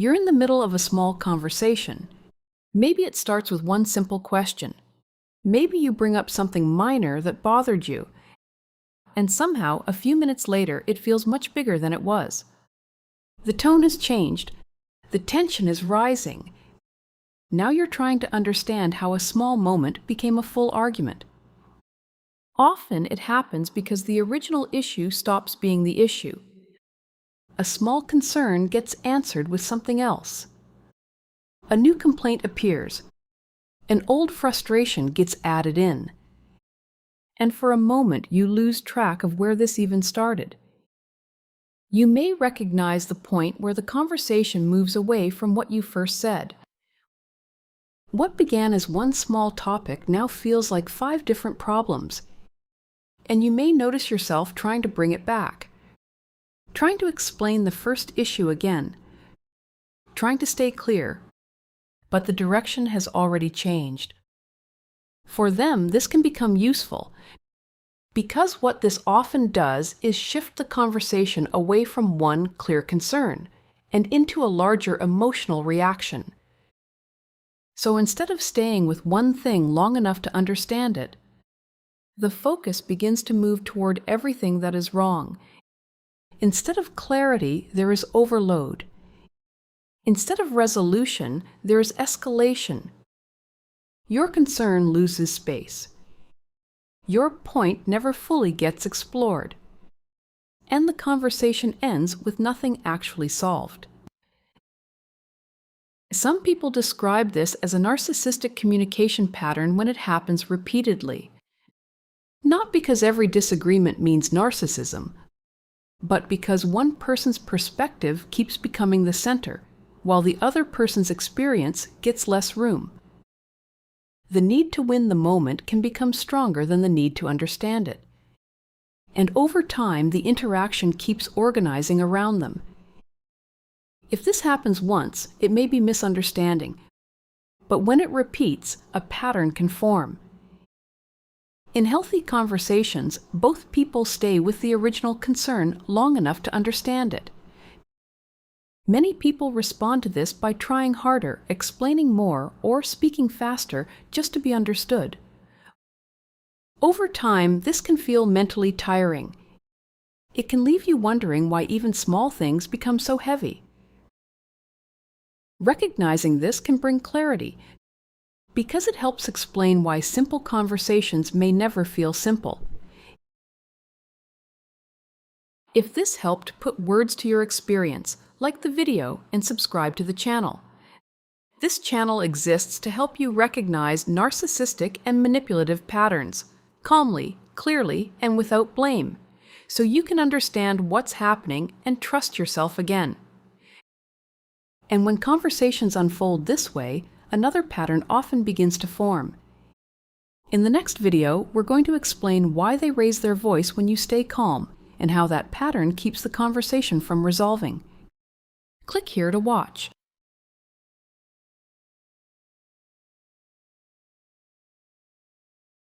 You're in the middle of a small conversation. Maybe it starts with one simple question. Maybe you bring up something minor that bothered you, and somehow, a few minutes later, it feels much bigger than it was. The tone has changed. The tension is rising. Now you're trying to understand how a small moment became a full argument. Often it happens because the original issue stops being the issue. A small concern gets answered with something else. A new complaint appears. An old frustration gets added in. And for a moment you lose track of where this even started. You may recognize the point where the conversation moves away from what you first said. What began as one small topic now feels like 5 different problems, and you may notice yourself trying to bring it back, trying to explain the first issue again, trying to stay clear, but the direction has already changed. For them, this can become useful, because what this often does is shift the conversation away from one clear concern and into a larger emotional reaction. So instead of staying with one thing long enough to understand it, the focus begins to move toward everything that is wrong. Instead of clarity, there is overload. Instead of resolution, there is escalation. Your concern loses space. Your point never fully gets explored. And the conversation ends with nothing actually solved. Some people describe this as a narcissistic communication pattern when it happens repeatedly. Not because every disagreement means narcissism, but because one person's perspective keeps becoming the center, while the other person's experience gets less room. The need to win the moment can become stronger than the need to understand it. And over time, the interaction keeps organizing around them. If this happens once, it may be misunderstanding, but when it repeats, a pattern can form. In healthy conversations, both people stay with the original concern long enough to understand it. Many people respond to this by trying harder, explaining more, or speaking faster just to be understood. Over time, this can feel mentally tiring. It can leave you wondering why even small things become so heavy. Recognizing this can bring clarity, because it helps explain why simple conversations may never feel simple. If this helped put words to your experience, like the video and subscribe to the channel. This channel exists to help you recognize narcissistic and manipulative patterns, calmly, clearly, and without blame, so you can understand what's happening and trust yourself again. And when conversations unfold this way, another pattern often begins to form. In the next video, we're going to explain why they raise their voice when you stay calm, and how that pattern keeps the conversation from resolving. Click here to watch.